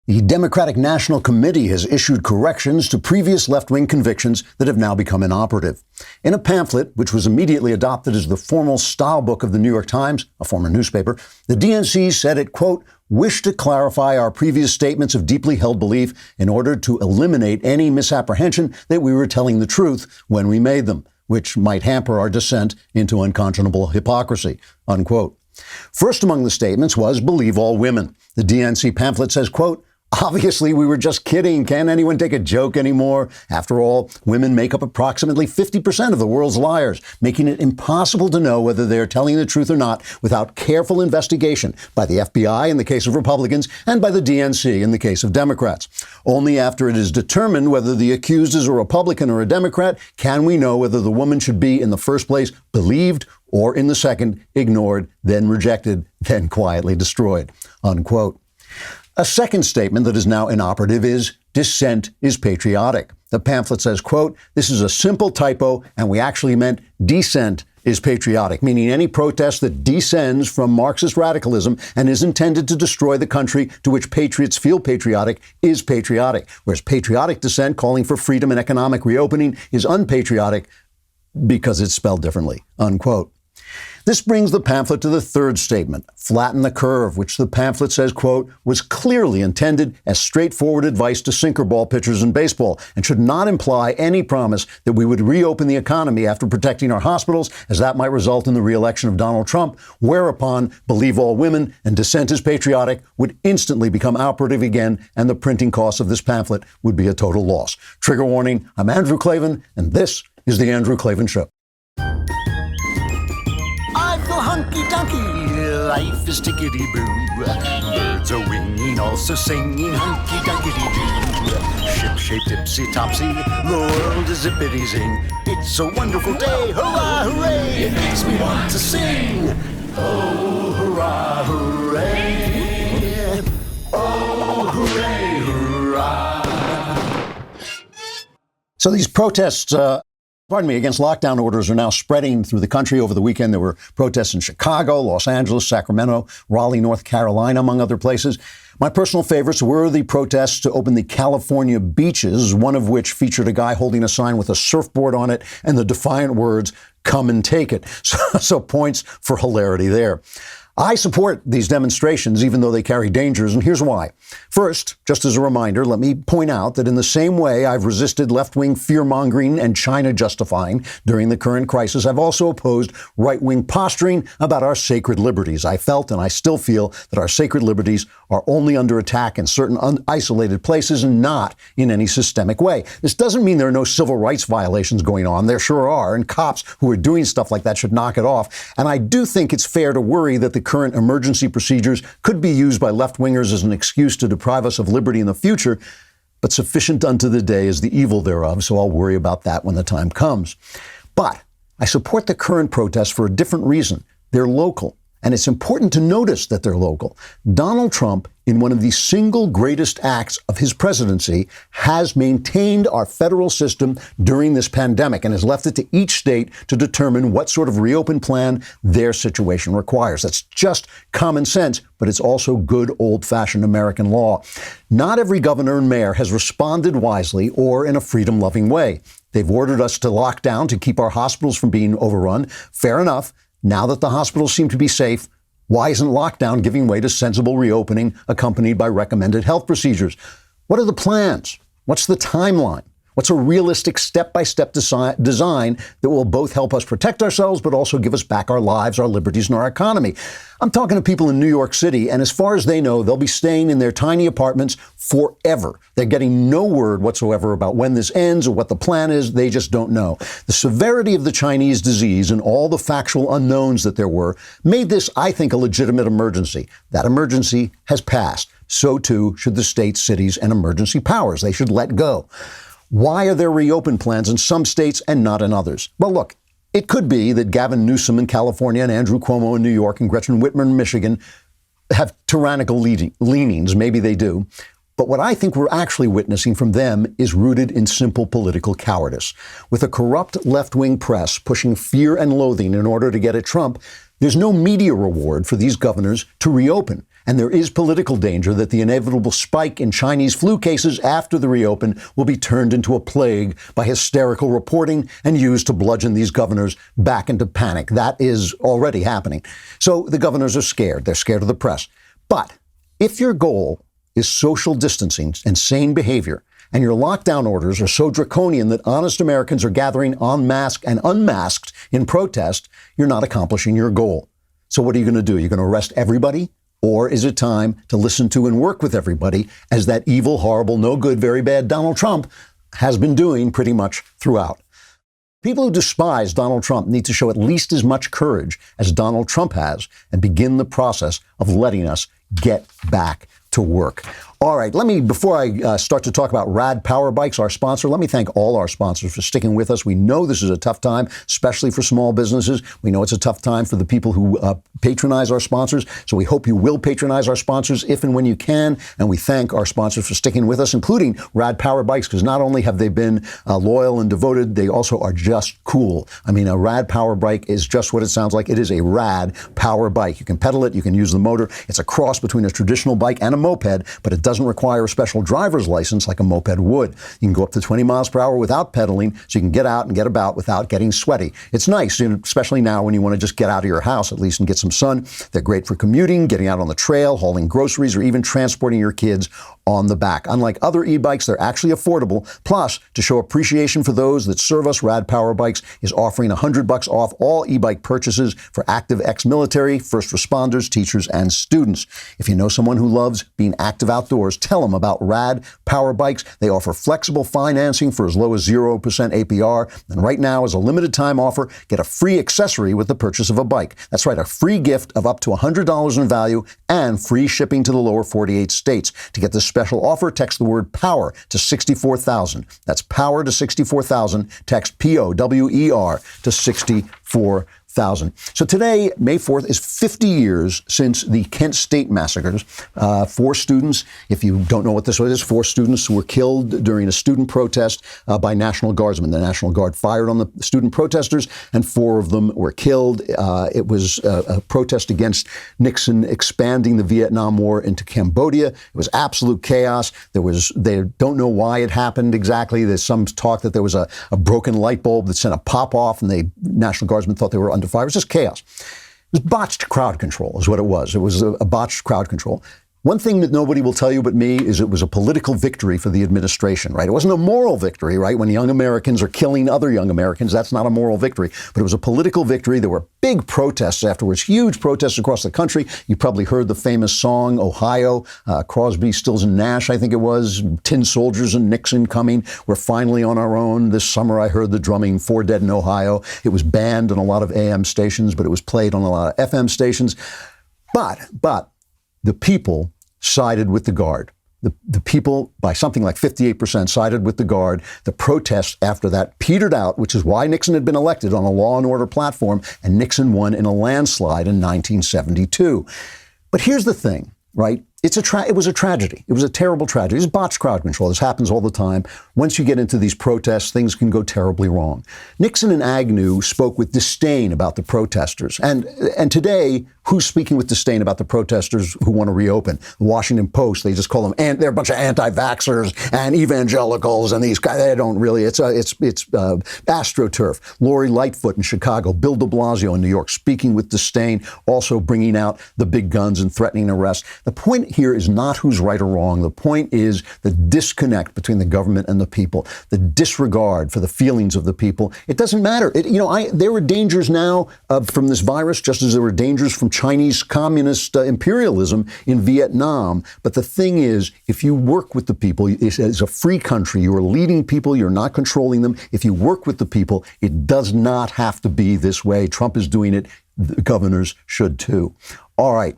The Democratic National Committee has issued corrections to previous left-wing convictions that have now become inoperative. In a pamphlet, which was immediately adopted as the formal style book of the New York Times, a former newspaper, the DNC said it, quote, wished to clarify our previous statements of deeply held belief in order to eliminate any misapprehension that we were telling the truth when we made them, which might hamper our descent into unconscionable hypocrisy, unquote. First among the statements was believe all women. The DNC pamphlet says, quote, obviously, we were just kidding. Can't anyone take a joke anymore? After all, women make up approximately 50% of the world's liars, making it impossible to know whether they are telling the truth or not without careful investigation by the FBI in the case of Republicans and by the DNC in the case of Democrats. Only after it is determined whether the accused is a Republican or a Democrat can we know whether the woman should be, in the first place, believed or, in the second, ignored, then rejected, then quietly destroyed, unquote. A second statement that is now inoperative is dissent is patriotic. The pamphlet says, quote, this is a simple typo and we actually meant dissent is patriotic, meaning any protest that descends from Marxist radicalism and is intended to destroy the country to which patriots feel patriotic is patriotic, whereas patriotic dissent calling for freedom and economic reopening is unpatriotic because it's spelled differently, unquote. This brings the pamphlet to the third statement, flatten the curve, which the pamphlet says, quote, was clearly intended as straightforward advice to sinker ball pitchers in baseball and should not imply any promise that we would reopen the economy after protecting our hospitals, as that might result in the re-election of Donald Trump, whereupon believe all women and dissent is patriotic would instantly become operative again, and the printing costs of this pamphlet would be a total loss. Trigger warning, I'm Andrew Klavan, and this is The Andrew Klavan Show. Hunky-dunky, life is tickety-boo. Birds are winging, also singing hunky-dunky-doo. Ship-shaped, ipsy-topsy, the world is zippity-zing. It's a wonderful day, hurrah, hooray! It makes me want to sing. Oh, hurrah, hooray! Oh, hooray, hurrah! So these protests, against lockdown orders are now spreading through the country. Over the weekend, there were protests in Chicago, Los Angeles, Sacramento, Raleigh, North Carolina, among other places. My personal favorites were the protests to open the California beaches, one of which featured a guy holding a sign with a surfboard on it and the defiant words, come and take it. So points for hilarity there. I support these demonstrations, even though they carry dangers, and here's why. First, just as a reminder, let me point out that in the same way I've resisted left-wing fear-mongering and China justifying during the current crisis, I've also opposed right-wing posturing about our sacred liberties. I felt, and I still feel, that our sacred liberties are only under attack in certain isolated places and not in any systemic way. This doesn't mean there are no civil rights violations going on. There sure are, and cops who are doing stuff like that should knock it off. And I do think it's fair to worry that the current emergency procedures could be used by left-wingers as an excuse to deprive us of liberty in the future, but sufficient unto the day is the evil thereof, so I'll worry about that when the time comes. But I support the current protests for a different reason. They're local, and it's important to notice that they're local. Donald Trump, in one of the single greatest acts of his presidency, has maintained our federal system during this pandemic and has left it to each state to determine what sort of reopen plan their situation requires. That's just common sense, but it's also good old-fashioned American law. Not every governor and mayor has responded wisely or in a freedom-loving way. They've ordered us to lock down to keep our hospitals from being overrun. Fair enough. Now that the hospitals seem to be safe, why isn't lockdown giving way to sensible reopening accompanied by recommended health procedures? What are the plans? What's the timeline? What's a realistic step-by-step design that will both help us protect ourselves but also give us back our lives, our liberties, and our economy? I'm talking to people in New York City, and as far as they know, they'll be staying in their tiny apartments forever. They're getting no word whatsoever about when this ends or what the plan is. They just don't know. The severity of the Chinese disease and all the factual unknowns that there were made this, I think, a legitimate emergency. That emergency has passed. So too should the states, cities, and emergency powers. They should let go. Why are there reopen plans in some states and not in others? Well, look, it could be that Gavin Newsom in California and Andrew Cuomo in New York and Gretchen Whitmer in Michigan have tyrannical leanings. Maybe they do. But what I think we're actually witnessing from them is rooted in simple political cowardice. With a corrupt left-wing press pushing fear and loathing in order to get at Trump, there's no media reward for these governors to reopen. And there is political danger that the inevitable spike in Chinese flu cases after the reopen will be turned into a plague by hysterical reporting and used to bludgeon these governors back into panic. That is already happening. So the governors are scared. They're scared of the press. But if your goal is social distancing and sane behavior, and your lockdown orders are so draconian that honest Americans are gathering en masse and unmasked in protest, you're not accomplishing your goal. So what are you going to do? You're going to arrest everybody? Or is it time to listen to and work with everybody, as that evil, horrible, no good, very bad Donald Trump has been doing pretty much throughout? People who despise Donald Trump need to show at least as much courage as Donald Trump has and begin the process of letting us get back to work. All right, before I start to talk about Rad Power Bikes, our sponsor, let me thank all our sponsors for sticking with us. We know this is a tough time, especially for small businesses. We know it's a tough time for the people who patronize our sponsors. So we hope you will patronize our sponsors if and when you can. And we thank our sponsors for sticking with us, including Rad Power Bikes, because not only have they been loyal and devoted, they also are just cool. I mean, a Rad Power Bike is just what it sounds like. It is a rad power bike. You can pedal it. You can use the motor. It's a cross between a traditional bike and a moped, but it doesn't require a special driver's license like a moped would. You can go up to 20 miles per hour without pedaling, so you can get out and get about without getting sweaty. It's nice, especially now when you want to just get out of your house at least and get some sun. They're great for commuting, getting out on the trail, hauling groceries, or even transporting your kids on the back. Unlike other e-bikes, they're actually affordable. Plus, to show appreciation for those that serve us, Rad Power Bikes is offering $100 off all e-bike purchases for active ex-military, first responders, teachers, and students. If you know someone who loves being active outdoors, tell them about Rad Power Bikes. They offer flexible financing for as low as 0% APR. And right now, as a limited time offer, get a free accessory with the purchase of a bike. That's right, a free gift of up to $100 in value and free shipping to the lower 48 states. To get this special offer, text the word POWER to 64,000. That's POWER to 64,000. Text POWER to 64,000. So today, May 4th, is 50 years since the Kent State massacres. 4 students, if you don't know what this is, 4 students were killed during a student protest by National Guardsmen. The National Guard fired on the student protesters, and 4 of them were killed. It was a protest against Nixon expanding the Vietnam War into Cambodia. It was absolute chaos. They don't know why it happened exactly. There's some talk that there was a broken light bulb that sent a pop off, and the National Guardsmen thought they were under fire. It was just chaos. It was botched crowd control is what it was. It was a botched crowd control. One thing that nobody will tell you but me is it was a political victory for the administration, right? It wasn't a moral victory, right? When young Americans are killing other young Americans, that's not a moral victory. But it was a political victory. There were big protests afterwards, huge protests across the country. You probably heard the famous song, Ohio, Crosby, Stills, and Nash, I think it was, Tin Soldiers and Nixon coming. We're finally on our own. This summer I heard the drumming, 4 Dead in Ohio. It was banned on a lot of AM stations, but it was played on a lot of FM stations. But the people sided with the Guard. The people, by something like 58%, sided with the Guard. The protests after that petered out, which is why Nixon had been elected on a law and order platform, and Nixon won in a landslide in 1972. But here's the thing, right? It was a tragedy. It was a terrible tragedy. It's botched crowd control. This happens all the time. Once you get into these protests, things can go terribly wrong. Nixon and Agnew spoke with disdain about the protesters. And today, who's speaking with disdain about the protesters who want to reopen? The Washington Post, they just call them, they're a bunch of anti-vaxxers and evangelicals, and these guys, they don't really, it's AstroTurf. Lori Lightfoot in Chicago, Bill de Blasio in New York, speaking with disdain, also bringing out the big guns and threatening arrest. The point here is not who's right or wrong. The point is the disconnect between the government and the people, the disregard for the feelings of the people. It doesn't matter. There were dangers now from this virus, just as there were dangers from Chinese communist imperialism in Vietnam. But the thing is, if you work with the people, it's a free country. You are leading people. You're not controlling them. If you work with the people, it does not have to be this way. Trump is doing it. The governors should too. All right.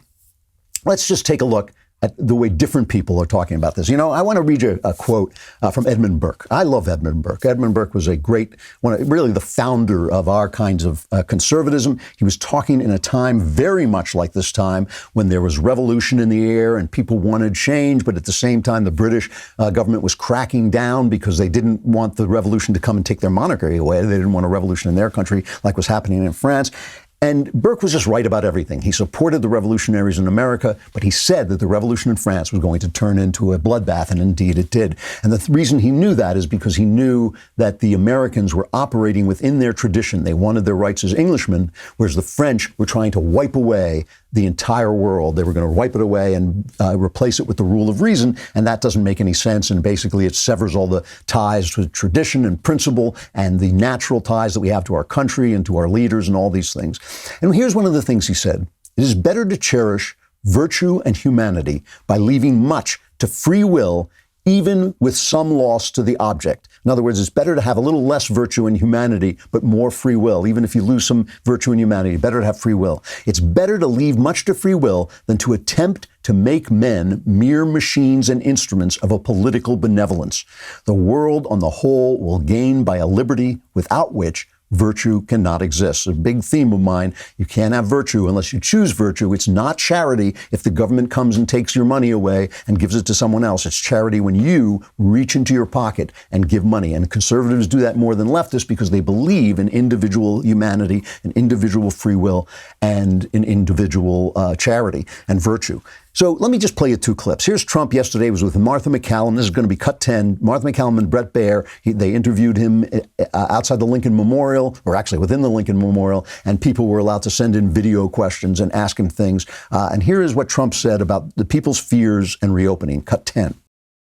Let's just take a look at the way different people are talking about this. I want to read you a quote from Edmund Burke. I love Edmund Burke. Edmund Burke was really the founder of our kinds of conservatism. He was talking in a time very much like this time when there was revolution in the air and people wanted change, but at the same time the British government was cracking down because they didn't want the revolution to come and take their monarchy away. They didn't want a revolution in their country like was happening in France. And Burke was just right about everything. He supported the revolutionaries in America, but he said that the revolution in France was going to turn into a bloodbath, and indeed it did. And the reason he knew that is because he knew that the Americans were operating within their tradition. They wanted their rights as Englishmen, whereas the French were trying to wipe away the entire world. They were going to wipe it away and replace it with the rule of reason, and that doesn't make any sense. And basically it severs all the ties to tradition and principle and the natural ties that we have to our country and to our leaders and all these things. And here's one of the things he said. It is better to cherish virtue and humanity by leaving much to free will, even with some loss to the object. In other words, it's better to have a little less virtue and humanity, but more free will. Even if you lose some virtue and humanity, better to have free will. It's better to leave much to free will than to attempt to make men mere machines and instruments of a political benevolence. The world on the whole will gain by a liberty without which virtue cannot exist. A big theme of mine. You can't have virtue unless you choose virtue. It's not charity if the government comes and takes your money away and gives it to someone else. It's charity when you reach into your pocket and give money. And conservatives do that more than leftists because they believe in individual humanity and individual free will and in individual charity and virtue. So let me just play you two clips. Here's Trump yesterday. He was with Martha MacCallum. This is going to be cut 10. Martha MacCallum and Bret Baier. They interviewed him outside the Lincoln Memorial, or actually within the Lincoln Memorial, and people were allowed to send in video questions and ask him things. And here is what Trump said about the people's fears and reopening. Cut 10.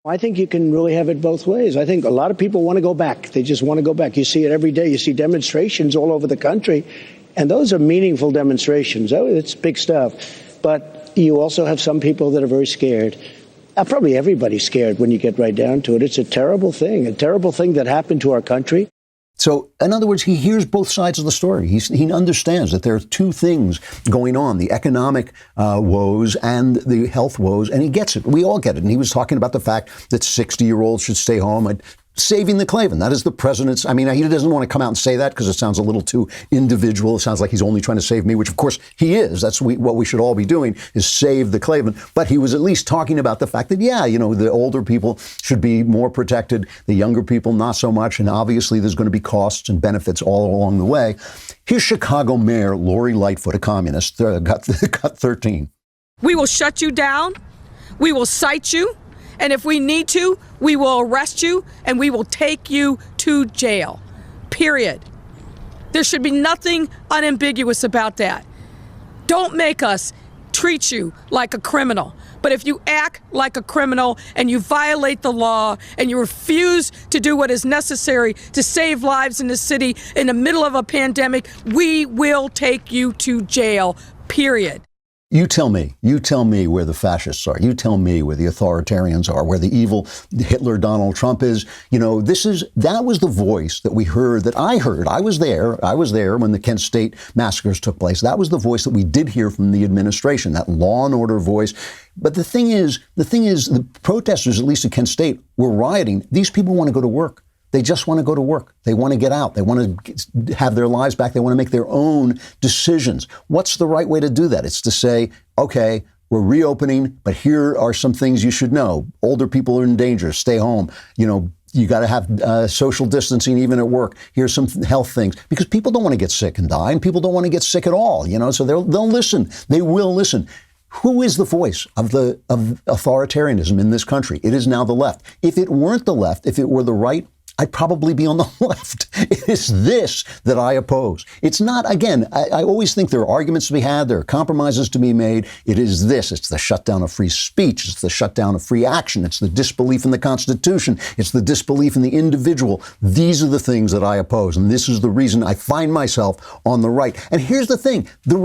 I think you can really have it both ways. I think a lot of people want to go back. They just want to go back. You see it every day. You see demonstrations all over the country, and those are meaningful demonstrations. Oh, it's big stuff. But you also have some people that are very scared. Probably everybody's scared when you get right down to it. It's a terrible thing that happened to our country. So, in other words, he hears both sides of the story. He understands that there are two things going on, the economic woes and the health woes, and he gets it. We all get it. And he was talking about the fact that 60-year-olds should stay home. Saving the Klavan. That is the president's. I mean, he doesn't want to come out and say that because it sounds a little too individual. It sounds like he's only trying to save me, which of course he is. That's what we should all be doing is save the Klavan. But he was at least talking about the fact that, the older people should be more protected. The younger people, not so much. And obviously there's going to be costs and benefits all along the way. Here's Chicago Mayor Lori Lightfoot, a communist, got 13. We will shut you down. We will cite you. And if we need to, we will arrest you and we will take you to jail. Period. There should be nothing unambiguous about that. Don't make us treat you like a criminal. But if you act like a criminal and you violate the law and you refuse to do what is necessary to save lives in the city in the middle of a pandemic, we will take you to jail. Period. You tell me where the fascists are. You tell me where the authoritarians are, where the evil Hitler Donald Trump is. That was the voice that we heard, that I heard. I was there when the Kent State massacres took place. That was the voice that we did hear from the administration, that law and order voice. But the thing is, the protesters, at least at Kent State, were rioting. These people want to go to work. They just want to go to work. They want to get out. They want to have their lives back. They want to make their own decisions. What's the right way to do that? It's to say, okay, we're reopening, but here are some things you should know. Older people are in danger. Stay home. You got to have social distancing even at work. Here's some health things. Because people don't want to get sick and die, and people don't want to get sick at all. So they'll listen. They will listen. Who is the voice of authoritarianism in this country? It is now the left. If it weren't the left, if it were the right, I'd probably be on the left. It is this that I oppose. It's not, again, I always think there are arguments to be had, there are compromises to be made. It is this. It's the shutdown of free speech. It's the shutdown of free action. It's the disbelief in the Constitution. It's the disbelief in the individual. These are the things that I oppose. And this is the reason I find myself on the right. And here's the thing. Their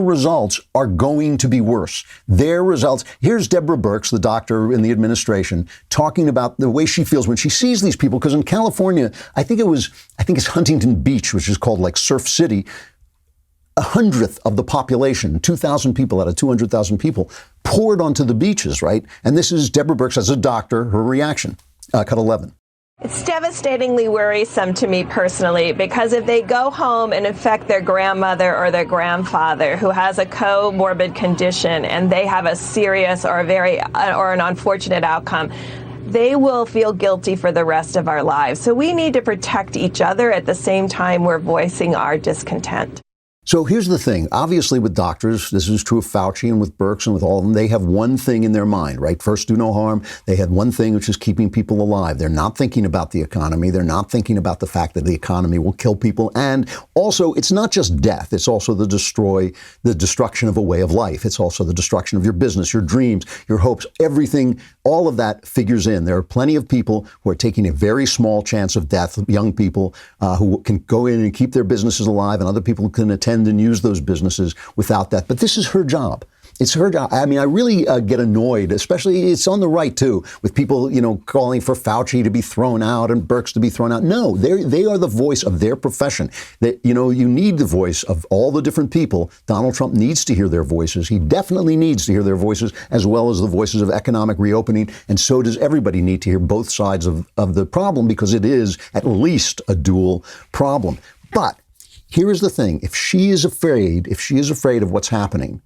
results are going to be worse. Their results. Here's Deborah Birx, the doctor in the administration, talking about the way she feels when she sees these people, because in California, I think it's Huntington Beach, which is called like Surf City, 100th of the population, 2,000 people out of 200,000 people, poured onto the beaches, right? And this is Deborah Birx as a doctor, her reaction. Cut 11. It's devastatingly worrisome to me personally, because if they go home and infect their grandmother or their grandfather who has a comorbid condition and they have a serious or an unfortunate outcome, they will feel guilty for the rest of our lives. So we need to protect each other at the same time we're voicing our discontent. So here's the thing. Obviously, with doctors, this is true of Fauci and with Birx and with all of them, they have one thing in their mind, right? First, do no harm. They have one thing, which is keeping people alive. They're not thinking about the economy. They're not thinking about the fact that the economy will kill people. And also, it's not just death. It's also the destruction of a way of life. It's also the destruction of your business, your dreams, your hopes, everything. All of that figures in. There are plenty of people who are taking a very small chance of death, young people who can go in and keep their businesses alive, and other people can attend and use those businesses without that. But this is her job. It's her job. I mean, I really get annoyed, especially it's on the right, too, with people, calling for Fauci to be thrown out and Birx to be thrown out. No, they are the voice of their profession. That, you need the voice of all the different people. Donald Trump needs to hear their voices. He definitely needs to hear their voices, as well as the voices of economic reopening. And so does everybody need to hear both sides of the problem, because it is at least a dual problem. But here is the thing. If she is afraid of what's happening,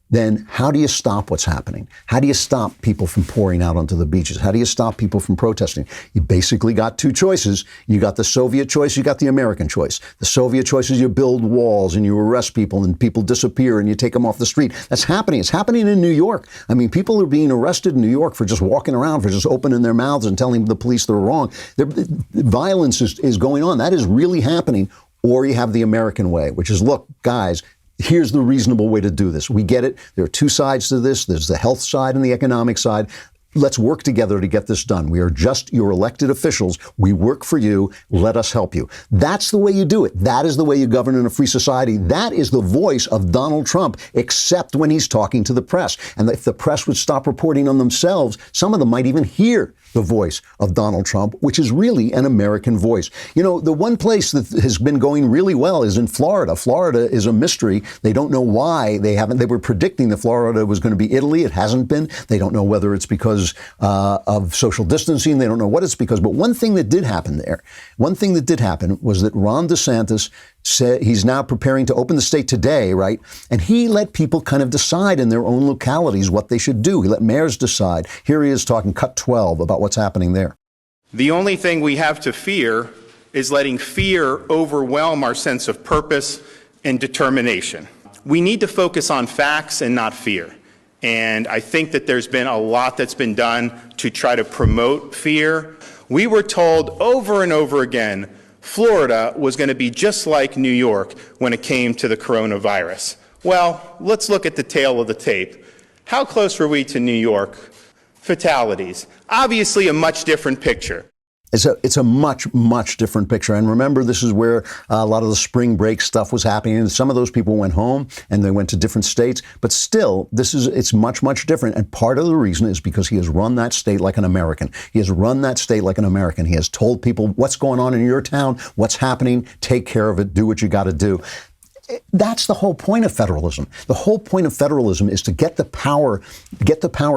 then how do you stop what's happening? How do you stop people from pouring out onto the beaches? How do you stop people from protesting? You basically got two choices. You got the Soviet choice, you got the American choice. The Soviet choice is you build walls and you arrest people and people disappear and you take them off the street. That's happening. It's happening in New York. I mean, people are being arrested in New York for just walking around, for just opening their mouths and telling the police they're wrong. Violence is going on. That is really happening. Or you have the American way, which is, look, guys, here's the reasonable way to do this. We get it. There are two sides to this. There's the health side and the economic side. Let's work together to get this done. We are just your elected officials. We work for you. Let us help you. That's the way you do it. That is the way you govern in a free society. That is the voice of Donald Trump, except when he's talking to the press. And if the press would stop reporting on themselves, some of them might even hear the voice of Donald Trump, which is really an American voice. The one place that has been going really well is in Florida. Florida is a mystery. They don't know why they were predicting that Florida was going to be Italy. It hasn't been. They don't know whether it's because of social distancing. They don't know what it's because. But one thing that did happen there, was that Ron DeSantis said he's now preparing to open the state today, right? And he let people kind of decide in their own localities what they should do. He let mayors decide. Here he is talking, cut 12, about what's happening there. The only thing we have to fear is letting fear overwhelm our sense of purpose and determination. We need to focus on facts and not fear. And I think that there's been a lot that's been done to try to promote fear. We were told over and over again Florida was going to be just like New York when it came to the coronavirus. Well, let's look at the tail of the tape. How close were we to New York? Fatalities. Obviously a much different picture. It's a much, much different picture. And remember, this is where a lot of the spring break stuff was happening. And some of those people went home and they went to different states. But still, it's much, much different. And part of the reason is because he has run that state like an American. He has run that state like an American. He has told people what's going on in your town, what's happening, take care of it, do what you got to do. That's the whole point of federalism. The whole point of federalism is to get the power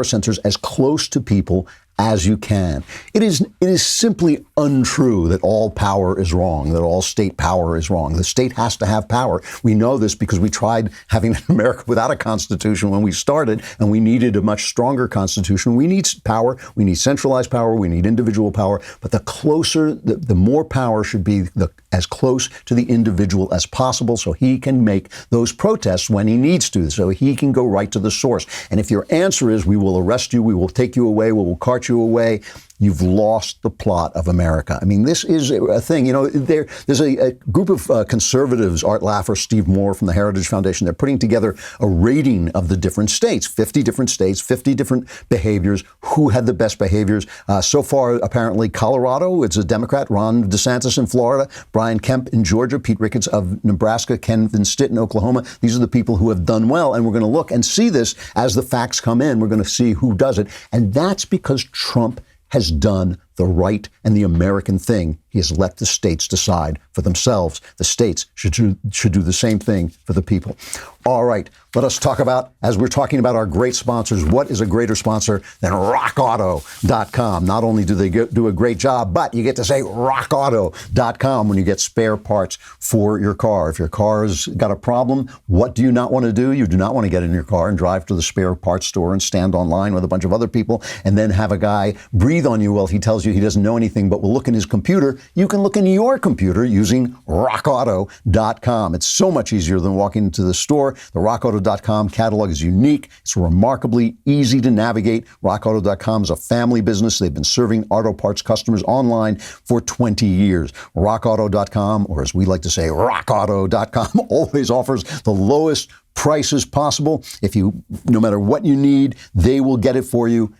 centers as close to people as you can. It is simply untrue that all power is wrong, that all state power is wrong. The state has to have power. We know this because we tried having America without a constitution when we started, and we needed a much stronger constitution. We need power. We need centralized power. We need individual power. But the more power should be as close to the individual as possible, so he can make those protests when he needs to, so he can go right to the source. And if your answer is, we will arrest you, we will take you away, we will cart you away, you've lost the plot of America. I mean, this is a thing. There's a group of conservatives, Art Laffer, Steve Moore from the Heritage Foundation. They're putting together a rating of the different states, 50 different states, 50 different behaviors, who had the best behaviors. So far, apparently, Colorado, it's a Democrat, Ron DeSantis in Florida, Brian Kemp in Georgia, Pete Ricketts of Nebraska, Kevin Stitt in Oklahoma. These are the people who have done well. And we're going to look and see this as the facts come in. We're going to see who does it. And that's because Trump has done the right and the American thing. He has let the states decide for themselves. The states should do the same thing for the people. All right, let us talk about, as we're talking about our great sponsors, what is a greater sponsor than rockauto.com? Not only do they do a great job, but you get to say rockauto.com when you get spare parts for your car. If your car's got a problem, what do you not want to do? You do not want to get in your car and drive to the spare parts store and stand online with a bunch of other people and then have a guy breathe on you while he tells you you he doesn't know anything but will look in his computer, you can look in your computer using rockauto.com. It's so much easier than walking into the store. The rockauto.com catalog is unique. It's remarkably easy to navigate. Rockauto.com is a family business. They've been serving auto parts customers online for 20 years. Rockauto.com, or as we like to say, rockauto.com, always offers the lowest prices possible. No matter what you need, they will get it for you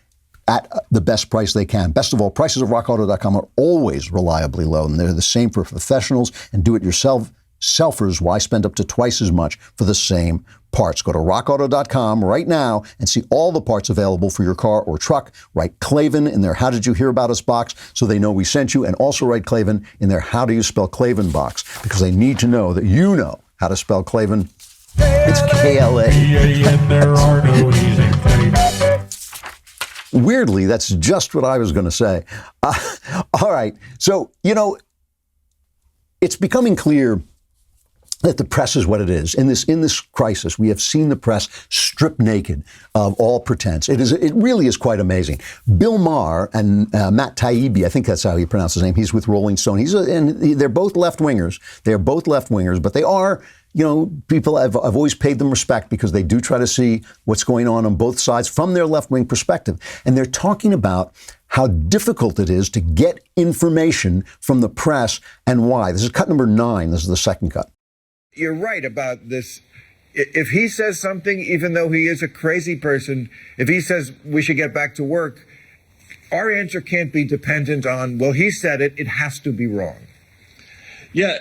at the best price they can. Best of all, prices of rockauto.com are always reliably low, and they're the same for professionals and do-it-yourselfers. Why spend up to twice as much for the same parts? Go to rockauto.com right now and see all the parts available for your car or truck. Write Klavan in their How Did You Hear About Us box so they know we sent you, and also write Klavan in their How Do You Spell Klavan box, because they need to know that you know how to spell Klavan. It's KLA. Weirdly, that's just what I was going to say. All right. So, it's becoming clear that the press is what it is. In this crisis, we have seen the press stripped naked of all pretense. It really is quite amazing. Bill Maher and Matt Taibbi, I think that's how you pronounce his name. He's with Rolling Stone. They're both left wingers. They're both left wingers, but they are, people I've always paid them respect because they do try to see what's going on both sides from their left wing perspective. And they're talking about how difficult it is to get information from the press and why. This is cut number 9. This is the second cut. You're right about this. If he says something, even though he is a crazy person, if he says we should get back to work, our answer can't be dependent on, well, he said it, it has to be wrong. Yeah,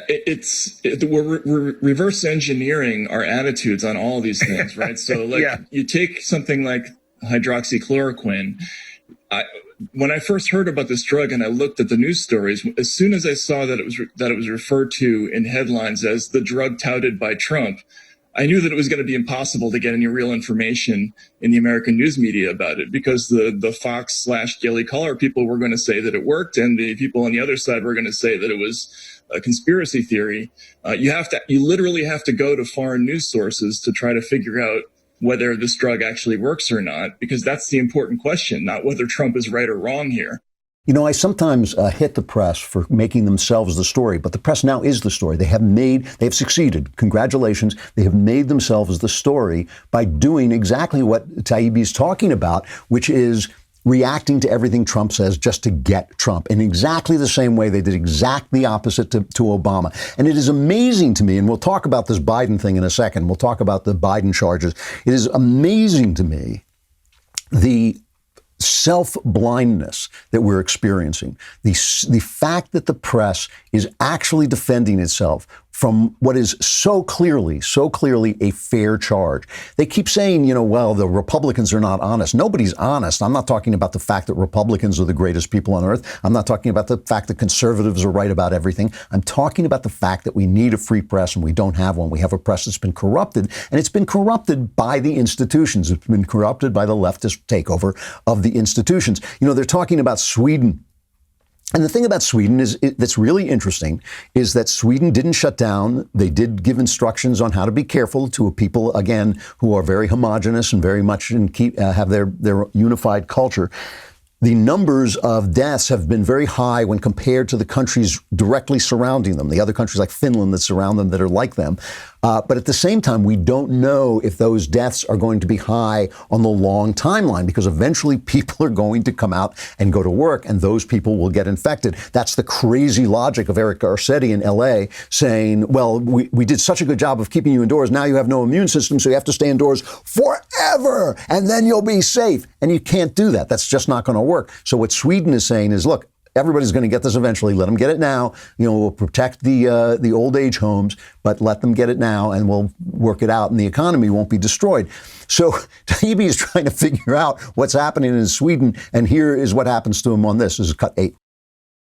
we're reverse engineering our attitudes on all these things, right? So You take something like hydroxychloroquine. When I first heard about this drug and I looked at the news stories, as soon as I saw that it was referred to in headlines as the drug touted by Trump, I knew that it was going to be impossible to get any real information in the American news media about it, because the Fox/Daily Caller people were going to say that it worked, and the people on the other side were going to say that it was a conspiracy theory. You literally have to go to foreign news sources to try to figure out whether this drug actually works or not, because that's the important question, not whether Trump is right or wrong here. I sometimes hit the press for making themselves the story, but the press now is the story. They have succeeded. Congratulations. They have made themselves the story by doing exactly what Taibbi is talking about, which is reacting to everything Trump says just to get Trump in exactly the same way they did exactly the opposite to Obama. And it is amazing to me, and we'll talk about this Biden thing in a second. We'll talk about the Biden charges. It is amazing to me the self-blindness that we're experiencing, the fact that the press is actually defending itself from what is so clearly a fair charge. They keep saying, well, the Republicans are not honest. Nobody's honest. I'm not talking about the fact that Republicans are the greatest people on earth. I'm not talking about the fact that conservatives are right about everything. I'm talking about the fact that we need a free press and we don't have one. We have a press that's been corrupted, and it's been corrupted by the institutions. It's been corrupted by the leftist takeover of the institutions. They're talking about Sweden. And the thing about Sweden that's really interesting is that Sweden didn't shut down. They did give instructions on how to be careful to a people, again, who are very homogenous and very much have their unified culture. The numbers of deaths have been very high when compared to the countries directly surrounding them, the other countries like Finland that surround them that are like them. But at the same time, we don't know if those deaths are going to be high on the long timeline, because eventually people are going to come out and go to work, and those people will get infected. That's the crazy logic of Eric Garcetti in L.A. saying, well, we did such a good job of keeping you indoors. Now you have no immune system, so you have to stay indoors forever, and then you'll be safe. And you can't do that. That's just not going to work. So what Sweden is saying is, look, everybody's going to get this eventually. Let them get it now. We'll protect the old age homes, but let them get it now, and we'll work it out, and the economy won't be destroyed. So Taibbi is trying to figure out what's happening in Sweden, and here is what happens to him on this. This is cut 8.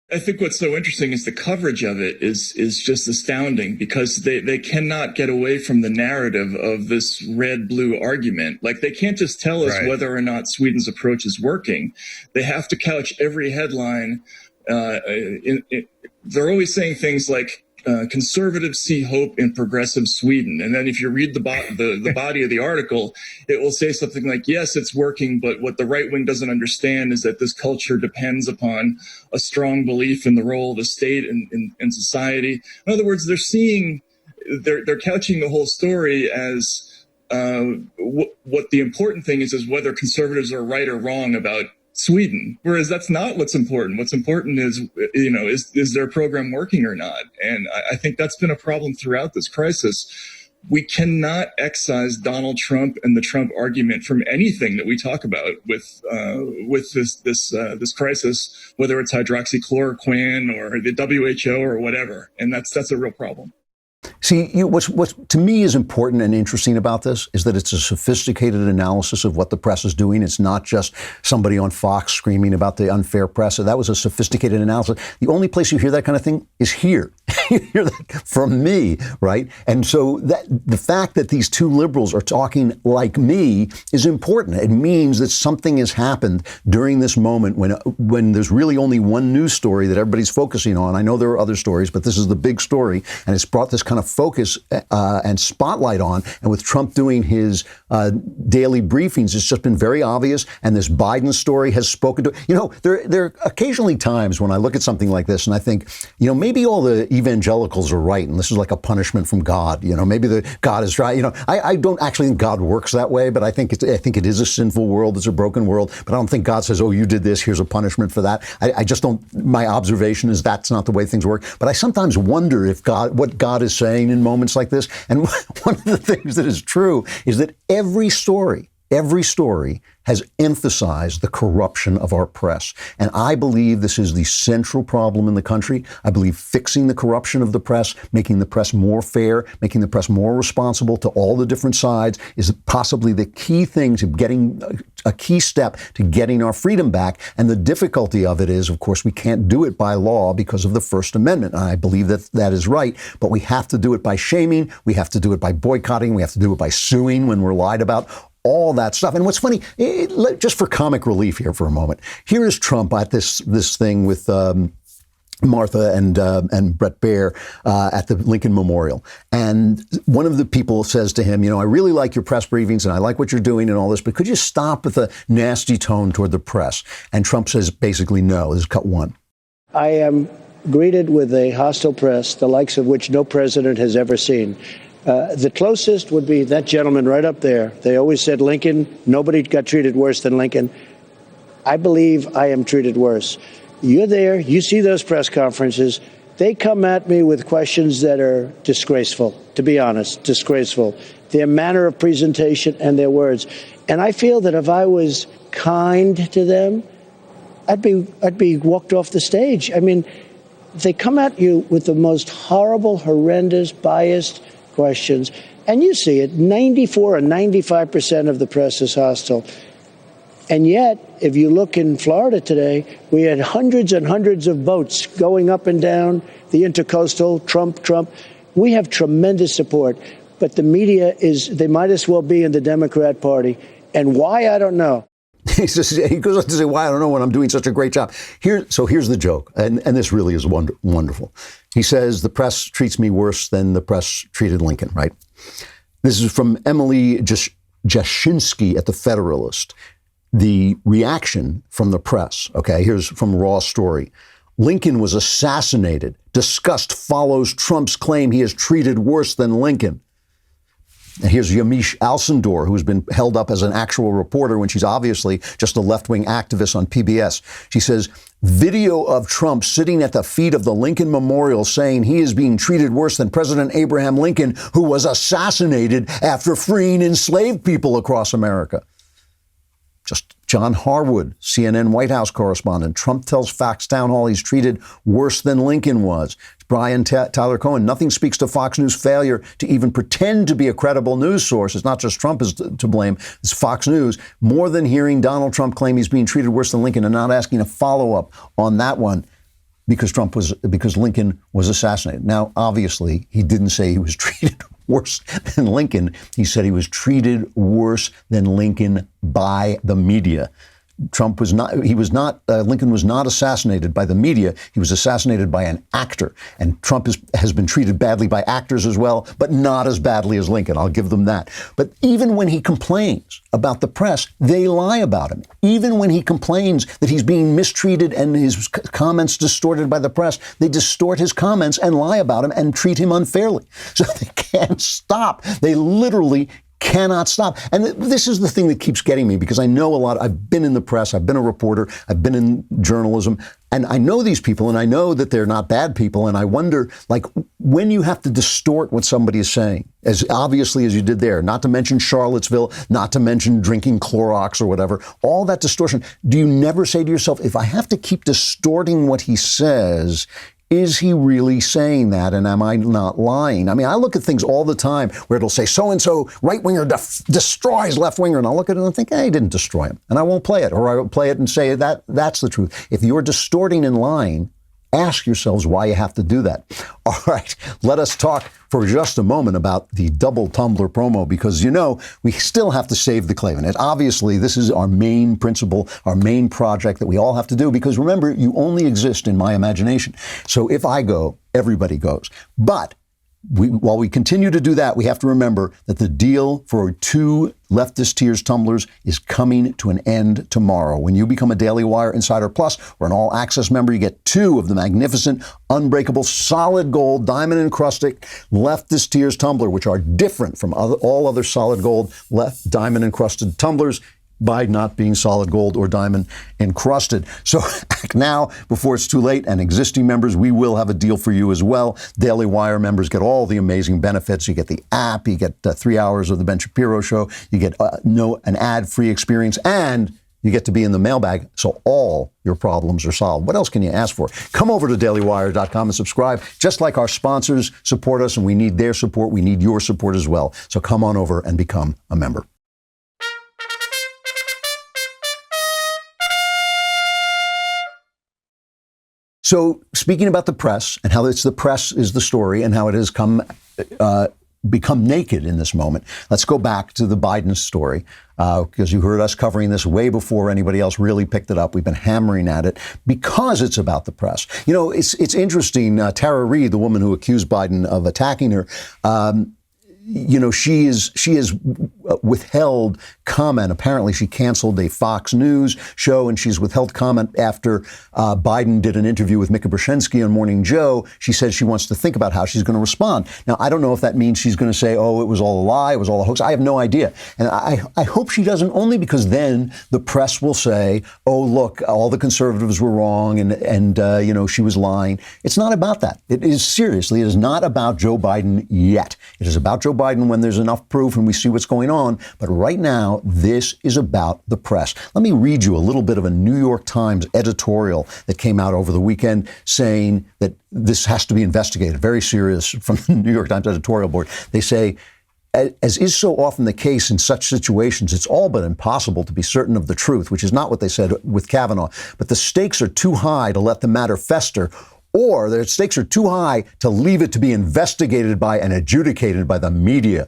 I think what's so interesting is the coverage of it is just astounding, because they cannot get away from the narrative of this red-blue argument. Like, they can't just tell us whether or not Sweden's approach is working. They have to couch every headline. They're always saying things like, conservatives see hope in progressive Sweden. And then if you read the body of the article, it will say something like, yes, it's working, but what the right wing doesn't understand is that this culture depends upon a strong belief in the role of the state in society. In other words, they're couching the whole story as what the important thing is whether conservatives are right or wrong about Sweden, whereas that's not what's important. What's important is, is their program working or not? And I think that's been a problem throughout this crisis. We cannot excise Donald Trump and the Trump argument from anything that we talk about with this crisis, whether it's hydroxychloroquine or the WHO or whatever. And that's a real problem. See, what to me is important and interesting about this is that it's a sophisticated analysis of what the press is doing. It's not just somebody on Fox screaming about the unfair press. So that was a sophisticated analysis. The only place you hear that kind of thing is here. You hear that from me, right? And so the fact that these two liberals are talking like me is important. It means that something has happened during this moment when there's really only one news story that everybody's focusing on. I know there are other stories, but this is the big story, and it's brought this kind of focus and spotlight on. And with Trump doing his daily briefings, it's just been very obvious. And this Biden story has spoken to, there are occasionally times when I look at something like this and I think, maybe all the evangelicals are right. And this is like a punishment from God. Maybe God is right. I don't actually think God works that way, but I think it is a sinful world. It's a broken world. But I don't think God says, oh, you did this, here's a punishment for that. I just don't, my observation is that's not the way things work. But I sometimes wonder if what God is saying in moments like this. And one of the things that is true is that every story has emphasized the corruption of our press. And I believe this is the central problem in the country. I believe fixing the corruption of the press, making the press more fair, making the press more responsible to all the different sides is possibly the key thing to getting a key step to getting our freedom back. And the difficulty of it is, of course, we can't do it by law because of the First Amendment. And I believe that is right. But we have to do it by shaming. We have to do it by boycotting. We have to do it by suing when we're lied about. All that stuff. And what's funny, just for comic relief here for a moment, here is Trump at this thing with Martha and Brett Baer at the Lincoln Memorial. And one of the people says to him, I really like your press briefings and I like what you're doing and all this, but could you stop with a nasty tone toward the press? And Trump says basically no. This is cut one. I am greeted with a hostile press, the likes of which no president has ever seen. The closest would be that gentleman right up there. They always said Lincoln. Nobody got treated worse than Lincoln. I believe I am treated worse. You're there. You see those press conferences. They come at me with questions that are disgraceful, to be honest, disgraceful. Their manner of presentation and their words. And I feel that if I was kind to them, I'd be walked off the stage. I mean, they come at you with the most horrible, horrendous, biased questions, and you see it, 94 or 95% of the press is hostile. And yet, if you look in Florida today, we had hundreds and hundreds of boats going up and down the intercoastal, Trump. We have tremendous support, but the media they might as well be in the Democrat Party. And why, I don't know. He goes on to say, why, I don't know when I'm doing such a great job. So here's the joke, and this really is wonderful. He says, the press treats me worse than the press treated Lincoln, right? This is from Emily Jashinsky at the Federalist. The reaction from the press, okay, here's from Raw Story. Lincoln was assassinated. Disgust follows Trump's claim he is treated worse than Lincoln. And here's Yamiche Alcindor, who's been held up as an actual reporter when she's obviously just a left-wing activist on PBS. She says, video of Trump sitting at the feet of the Lincoln Memorial saying he is being treated worse than President Abraham Lincoln, who was assassinated after freeing enslaved people across America. Just John Harwood, CNN White House correspondent. Trump tells Fox Town Hall he's treated worse than Lincoln was. Brian Tyler Cohen, nothing speaks to Fox News' failure to even pretend to be a credible news source. It's not just Trump is to blame, it's Fox News. More than hearing Donald Trump claim he's being treated worse than Lincoln and not asking a follow-up on that one because Lincoln was assassinated. Now, obviously, he didn't say he was treated worse than Lincoln. He said he was treated worse than Lincoln by the media. Lincoln was not assassinated by the media. He was assassinated by an actor. And Trump has been treated badly by actors as well, but not as badly as Lincoln. I'll give them that. But even when he complains about the press, they lie about him. Even when he complains that he's being mistreated and his comments distorted by the press, they distort his comments and lie about him and treat him unfairly. So they can't stop. They literally cannot stop. And this is the thing that keeps getting me, because I know a lot. I've been in the press. I've been a reporter. I've been in journalism. And I know these people, and I know that they're not bad people. And I wonder, like, when you have to distort what somebody is saying, as obviously as you did there, not to mention Charlottesville, not to mention drinking Clorox or whatever, all that distortion, do you never say to yourself, if I have to keep distorting what he says, is he really saying that, and am I not lying? I mean, I look at things all the time where it'll say so-and-so right-winger destroys left-winger, and I'll look at it and think, hey, he didn't destroy him, and I won't play it, or I will play it and say that's the truth. If you're distorting and lying, ask yourselves why you have to do that. All right, let us talk for just a moment about the double tumbler promo, because, you know, we still have to save the Klavan. And obviously, this is our main principle, our main project that we all have to do, because remember, you only exist in my imagination. So if I go, everybody goes. But while we continue to do that, we have to remember that the deal for 2 leftist tiers tumblers is coming to an end tomorrow. When you become a Daily Wire Insider Plus or an All Access member, you get 2 of the magnificent, unbreakable, solid gold, diamond encrusted leftist tiers tumbler, which are different from all other solid gold diamond encrusted tumblers by not being solid gold or diamond encrusted. So act now before it's too late. And existing members, we will have a deal for you as well. Daily Wire members get all the amazing benefits. You get the app, you get 3 hours of the Ben Shapiro Show, you get an ad-free experience, and you get to be in the mailbag, so all your problems are solved. What else can you ask for? Come over to dailywire.com and subscribe. Just like our sponsors support us, and we need their support, we need your support as well. So come on over and become a member. So speaking about the press and how it's the press is the story and how it has become naked in this moment, let's go back to the Biden story, because you heard us covering this way before anybody else really picked it up. We've been hammering at it because it's about the press. You know, it's interesting. Tara Reid, the woman who accused Biden of attacking her, you know, she has withheld comment. Apparently, she canceled a Fox News show, and she's withheld comment after Biden did an interview with Mika Brzezinski on Morning Joe. She says she wants to think about how she's going to respond. Now, I don't know if that means she's going to say, oh, it was all a lie, it was all a hoax. I have no idea. And I hope she doesn't, only because then the press will say, oh, look, all the conservatives were wrong and you know, she was lying. It's not about that. It is not about Joe Biden yet. It is about Joe Biden when there's enough proof and we see what's going on. But right now, this is about the press. Let me read you a little bit of a New York Times editorial that came out over the weekend saying that this has to be investigated. Very serious from the New York Times editorial board. They say, as is so often the case in such situations, it's all but impossible to be certain of the truth, which is not what they said with Kavanaugh. But the stakes are too high to let the matter fester, or the stakes are too high to leave it to be investigated by and adjudicated by the media.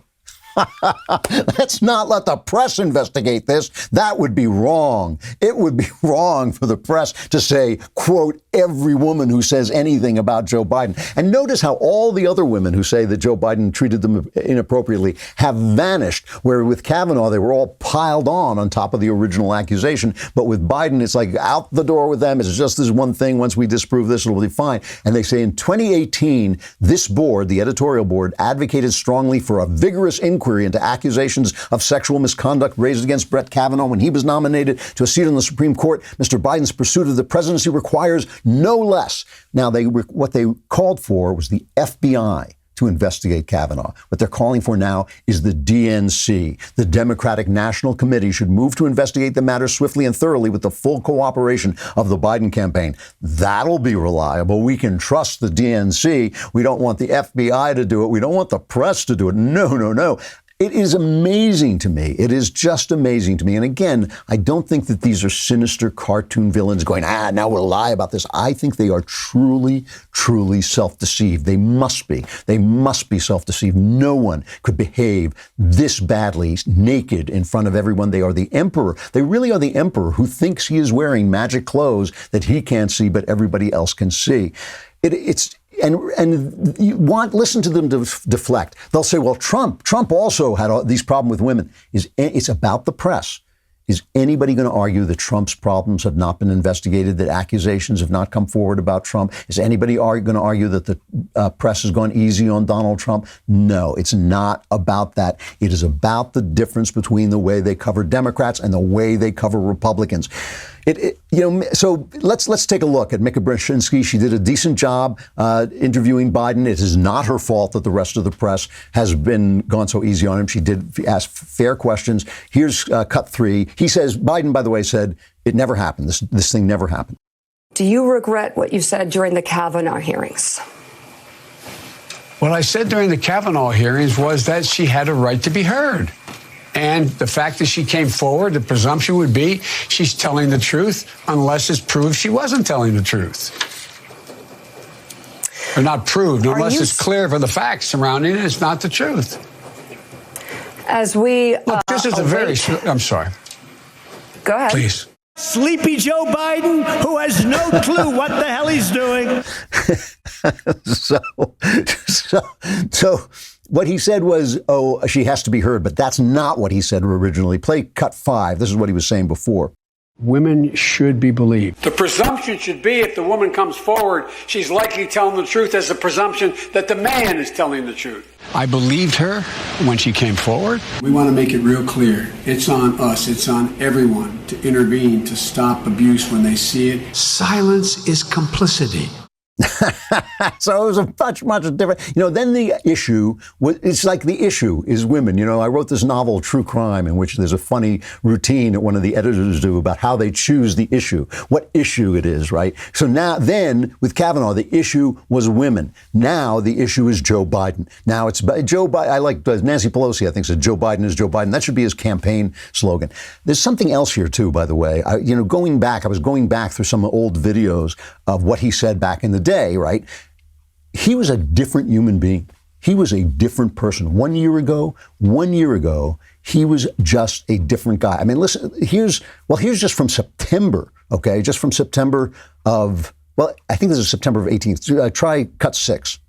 Let's not let the press investigate this. That would be wrong. It would be wrong for the press to say, quote, every woman who says anything about Joe Biden. And notice how all the other women who say that Joe Biden treated them inappropriately have vanished, where with Kavanaugh, they were all piled on top of the original accusation. But with Biden, it's like out the door with them. It's just this one thing. Once we disprove this, it'll be fine. And they say in 2018, this board, the editorial board, advocated strongly for a vigorous inquiry into accusations of sexual misconduct raised against Brett Kavanaugh when he was nominated to a seat on the Supreme Court. Mr. Biden's pursuit of the presidency requires no less. Now, what they called for was the FBI to investigate Kavanaugh. What they're calling for now is the DNC. The Democratic National Committee should move to investigate the matter swiftly and thoroughly with the full cooperation of the Biden campaign. That'll be reliable. We can trust the DNC. We don't want the FBI to do it. We don't want the press to do it. No, no, no. It is amazing to me. It is just amazing to me. And again, I don't think that these are sinister cartoon villains going, now we'll lie about this. I think they are truly, truly self-deceived. They must be. They must be self-deceived. No one could behave this badly, naked in front of everyone. They are the emperor. They really are the emperor who thinks he is wearing magic clothes that he can't see, but everybody else can see. And you listen to them deflect. They'll say, well, Trump also had all these problems with women. It's about the press. Is anybody going to argue that Trump's problems have not been investigated, that accusations have not come forward about Trump? Is anybody going to argue that the press has gone easy on Donald Trump? No, it's not about that. It is about the difference between the way they cover Democrats and the way they cover Republicans. So let's take a look at Mika Brzezinski. She did a decent job interviewing Biden. It is not her fault that the rest of the press has gone so easy on him. She did ask fair questions. Here's cut 3. He says, Biden, by the way, said it never happened. This thing never happened. Do you regret what you said during the Kavanaugh hearings? What I said during the Kavanaugh hearings was that she had a right to be heard. And the fact that she came forward, the presumption would be she's telling the truth unless it's proved she wasn't telling the truth. Or not proved, unless it's clear from the facts surrounding it, it's not the truth. As we look, this is I'm sorry. Go ahead. Please. Sleepy Joe Biden, who has no clue what the hell he's doing. So what he said was, she has to be heard, but that's not what he said originally. Play cut 5. This is what he was saying before. Women should be believed. The presumption should be if the woman comes forward, she's likely telling the truth as a presumption that the man is telling the truth. I believed her when she came forward. We want to make it real clear. It's on us. It's on everyone to intervene, to stop abuse when they see it. Silence is complicity. So it was a much different, then the issue it's like the issue is women. I wrote this novel, True Crime, in which there's a funny routine that one of the editors do about how they choose the issue, what issue it is, right? So then with Kavanaugh, the issue was women. Now the issue is Joe Biden. Now it's Joe Biden. I like Nancy Pelosi, I think, said Joe Biden is Joe Biden. That should be his campaign slogan. There's something else here too, by the way. I was going back through some old videos of what he said back in the day, right? He was a different human being. He was a different person. 1 year ago, he was just a different guy. I mean, listen, here's just from September, okay? Just from September of, I think this is September of 18th. Try cut 6.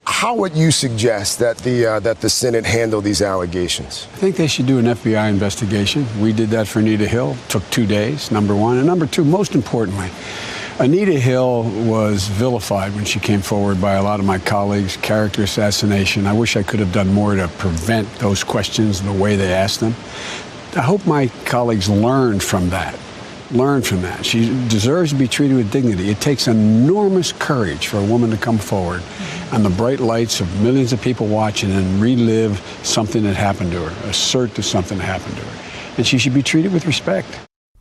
How would you suggest that the Senate handle these allegations? I think they should do an FBI investigation. We did that for Anita Hill. Took 2 days, number one. And number two, most importantly, Anita Hill was vilified when she came forward by a lot of my colleagues, character assassination. I wish I could have done more to prevent those questions the way they asked them. I hope my colleagues learned from that. She deserves to be treated with dignity. It takes enormous courage for a woman to come forward and the bright lights of millions of people watching and relive something that happened to her, assert that something happened to her. And she should be treated with respect.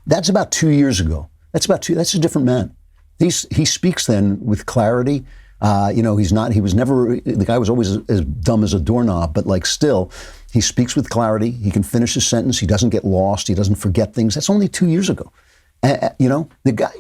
That's about 2 years ago. That's a different man. He speaks then with clarity. The guy was always as dumb as a doorknob, but still, he speaks with clarity. He can finish his sentence. He doesn't get lost. He doesn't forget things. That's only 2 years ago. The guy,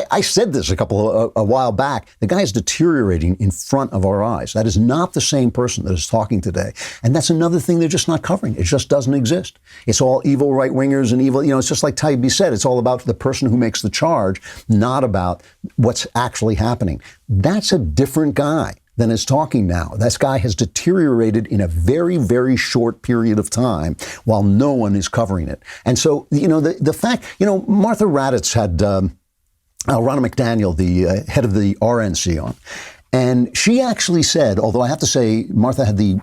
I said this a while back, the guy is deteriorating in front of our eyes. That is not the same person that is talking today. And that's another thing they're just not covering. It just doesn't exist. It's all evil right-wingers and evil, it's just like Taibbi said, it's all about the person who makes the charge, not about what's actually happening. That's a different guy than is talking now. This guy has deteriorated in a very, very short period of time while no one is covering it. And so, the fact, Martha Raddatz had Ronna McDaniel, the head of the RNC, on. And she actually said, although I have to say, Martha had the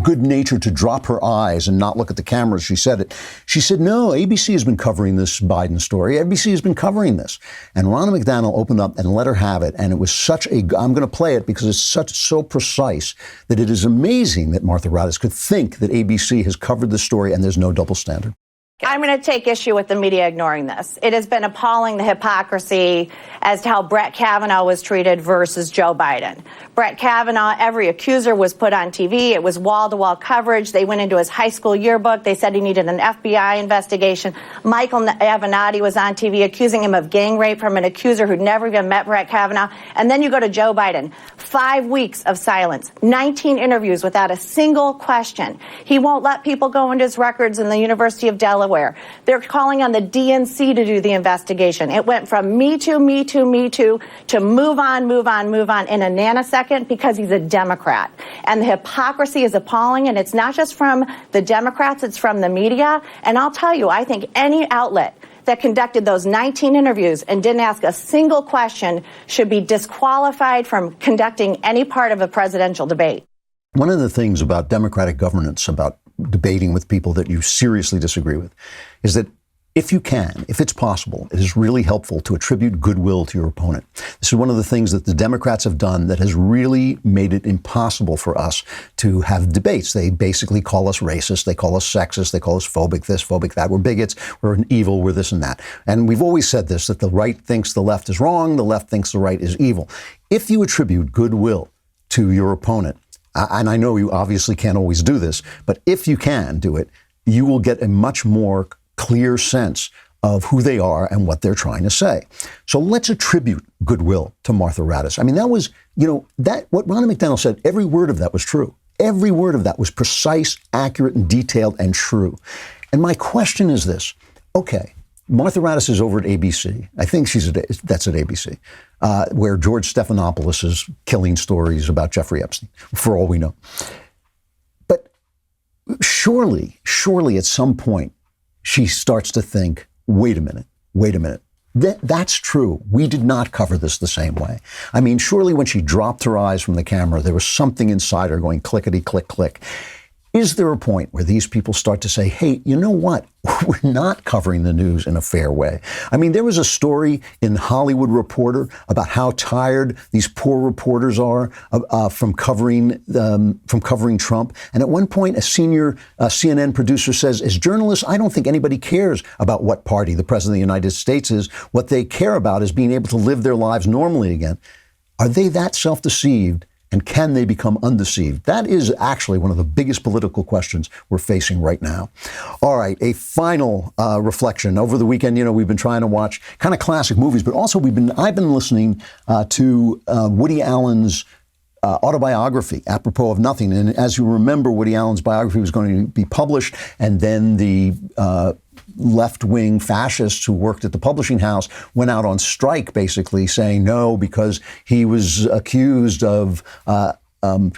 good nature to drop her eyes and not look at the cameras. She said it. She said, no, ABC has been covering this Biden story. ABC has been covering this. And Ronna McDaniel opened up and let her have it. And it was I'm going to play it because it's so precise that it is amazing that Martha Raddatz could think that ABC has covered this story and there's no double standard. I'm going to take issue with the media ignoring this. It has been appalling, the hypocrisy as to how Brett Kavanaugh was treated versus Joe Biden. Brett Kavanaugh, every accuser was put on TV. It was wall-to-wall coverage. They went into his high school yearbook. They said he needed an FBI investigation. Michael Avenatti was on TV accusing him of gang rape from an accuser who'd never even met Brett Kavanaugh. And then you go to Joe Biden. 5 weeks of silence, 19 interviews without a single question. He won't let people go into his records in the University of Delaware. They're calling on the DNC to do the investigation. It went from me too, me too, me too, to move on, move on, move on in a nanosecond because he's a Democrat. And the hypocrisy is appalling, and it's not just from the Democrats, it's from the media. And I'll tell you, I think any outlet that conducted those 19 interviews and didn't ask a single question should be disqualified from conducting any part of a presidential debate. One of the things about democratic governance, about debating with people that you seriously disagree with, is that if you can, if it's possible, it is really helpful to attribute goodwill to your opponent. This is one of the things that the Democrats have done that has really made it impossible for us to have debates. They basically call us racist, they call us sexist, they call us phobic this, phobic that. We're bigots, we're evil, we're this and that. And we've always said this, that the right thinks the left is wrong, the left thinks the right is evil. If you attribute goodwill to your opponent, and I know you obviously can't always do this, but if you can do it, you will get a much more clear sense of who they are and what they're trying to say. So let's attribute goodwill to Martha Raddatz. I mean, that was, that what Ronna McDaniel said, every word of that was true. Every word of that was precise, accurate, and detailed and true. And my question is this. Okay, Martha Raddatz is over at ABC. I think that's at ABC, where George Stephanopoulos is killing stories about Jeffrey Epstein, for all we know. But surely at some point, she starts to think, wait a minute. That's true. We did not cover this the same way. I mean, surely when she dropped her eyes from the camera, there was something inside her going clickety, click, click. Is there a point where these people start to say, hey, you know what? We're not covering the news in a fair way. I mean, there was a story in Hollywood Reporter about how tired these poor reporters are from covering Trump. And at one point, a senior CNN producer says, as journalists, I don't think anybody cares about what party the president of the United States is. What they care about is being able to live their lives normally again. Are they that self-deceived? And can they become undeceived? That is actually one of the biggest political questions we're facing right now. All right, a final reflection. Over the weekend, we've been trying to watch kind of classic movies, but also I've been listening to Woody Allen's autobiography, Apropos of Nothing. And as you remember, Woody Allen's biography was going to be published, and then the left-wing fascists who worked at the publishing house went out on strike, basically saying no, because he was accused of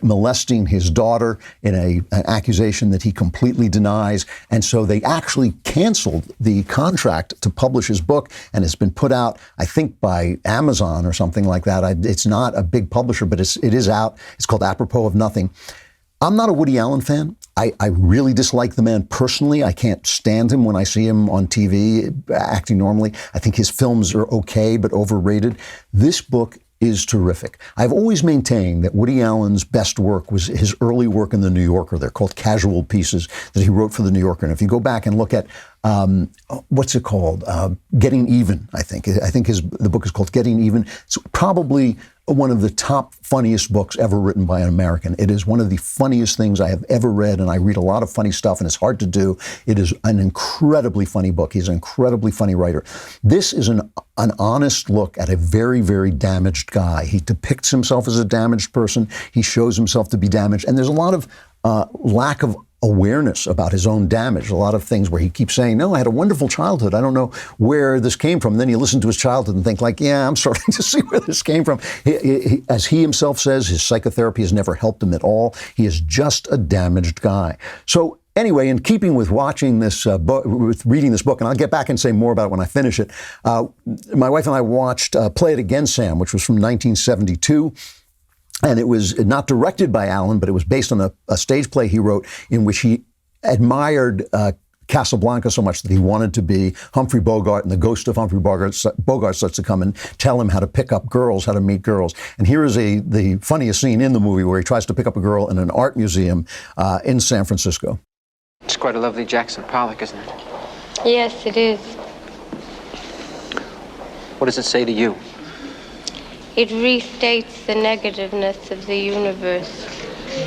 molesting his daughter in an accusation that he completely denies. And so they actually canceled the contract to publish his book, and it's been put out, I think, by Amazon or something like that. It's not a big publisher, but it is out. It's called Apropos of Nothing. I'm not a Woody Allen fan. I really dislike the man personally. I can't stand him when I see him on TV acting normally. I think his films are okay, but overrated. This book is terrific. I've always maintained that Woody Allen's best work was his early work in The New Yorker. They're called casual pieces that he wrote for The New Yorker. And if you go back and look at, what's it called? Getting Even, I think. The book is called Getting Even. It's probably one of the top funniest books ever written by an American. It is one of the funniest things I have ever read, and I read a lot of funny stuff, and it's hard to do. It is an incredibly funny book. He's an incredibly funny writer. This is an honest look at a very, very damaged guy. He depicts himself as a damaged person. He shows himself to be damaged, and there's a lot of lack of awareness about his own damage. A lot of things where he keeps saying, no, I had a wonderful childhood. I don't know where this came from. And then you listen to his childhood and think like, yeah, I'm starting to see where this came from. As he himself says, his psychotherapy has never helped him at all. He is just a damaged guy. So anyway, in keeping with watching this book, with reading this book, and I'll get back and say more about it when I finish it, my wife and I watched Play It Again, Sam, which was from 1972. And it was not directed by Allen, but it was based on a stage play he wrote in which he admired Casablanca so much that he wanted to be Humphrey Bogart, and the ghost of Humphrey Bogart starts to come and tell him how to pick up girls, how to meet girls. And here is the funniest scene in the movie where he tries to pick up a girl in an art museum in San Francisco. It's quite a lovely Jackson Pollock, isn't it? Yes, it is. What does it say to you? It restates the negativeness of the universe,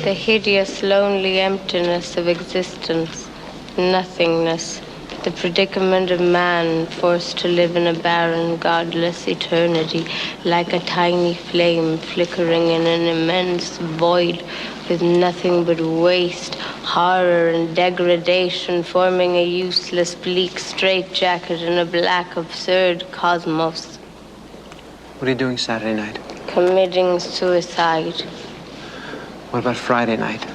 the hideous, lonely emptiness of existence, nothingness, the predicament of man forced to live in a barren, godless eternity, like a tiny flame flickering in an immense void with nothing but waste, horror, and degradation, forming a useless, bleak straitjacket in a black, absurd cosmos. What are you doing Saturday night? Committing suicide. What about Friday night?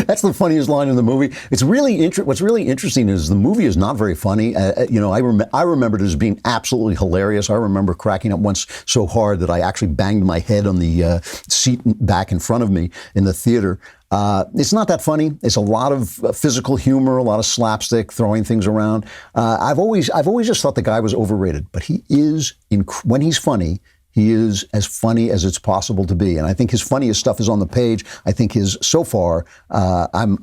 That's the funniest line in the movie. It's really what's really interesting is the movie is not very funny. I remember it as being absolutely hilarious. I remember cracking up once so hard that I actually banged my head on the seat back in front of me in the theater. It's not that funny. It's a lot of physical humor, a lot of slapstick, throwing things around. I've always just thought the guy was overrated, but he is when he's funny. He is as funny as it's possible to be, and I think his funniest stuff is on the page. I think so far, I'm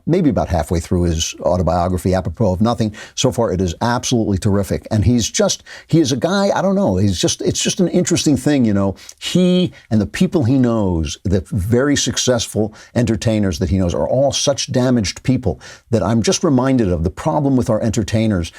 maybe about halfway through his autobiography, Apropos of Nothing. So far, it is absolutely terrific, and he is a guy. I don't know. It's just an interesting thing, He and the people he knows, the very successful entertainers that he knows, are all such damaged people that I'm just reminded of the problem with our entertainers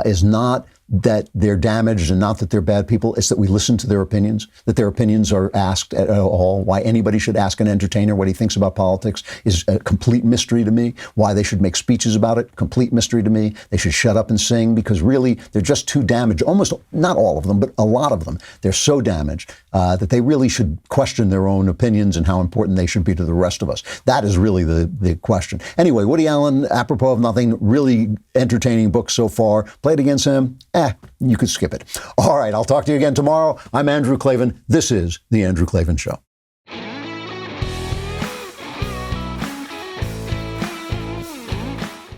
is not that they're damaged and not that they're bad people. It's that we listen to their opinions, that their opinions are asked at all. Why anybody should ask an entertainer what he thinks about politics is a complete mystery to me. Why they should make speeches about it, complete mystery to me. They should shut up and sing because really they're just too damaged. Almost, not all of them, but a lot of them. They're so damaged that they really should question their own opinions and how important they should be to the rest of us. That is really the question. Anyway, Woody Allen, Apropos of Nothing, really entertaining book so far. Play it against him. You could skip it. All right, I'll talk to you again tomorrow. I'm Andrew Klavan. This is The Andrew Klavan Show.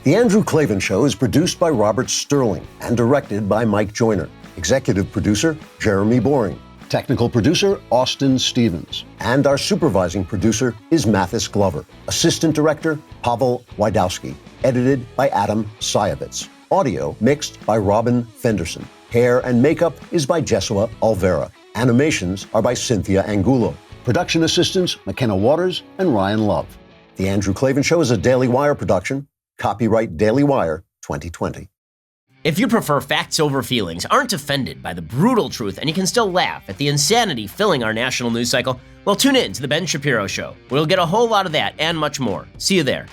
The Andrew Klavan Show is produced by Robert Sterling and directed by Mike Joyner. Executive producer, Jeremy Boring. Technical producer, Austin Stevens. And our supervising producer is Mathis Glover. Assistant director, Pavel Wydowski. Edited by Adam Sayevitz. Audio mixed by Robin Fenderson. Hair and makeup is by Jesua Alvera. Animations are by Cynthia Angulo. Production assistants, McKenna Waters and Ryan Love. The Andrew Klavan Show is a Daily Wire production. Copyright Daily Wire 2020. If you prefer facts over feelings, aren't offended by the brutal truth, and you can still laugh at the insanity filling our national news cycle, well, tune in to The Ben Shapiro Show. We'll get a whole lot of that and much more. See you there.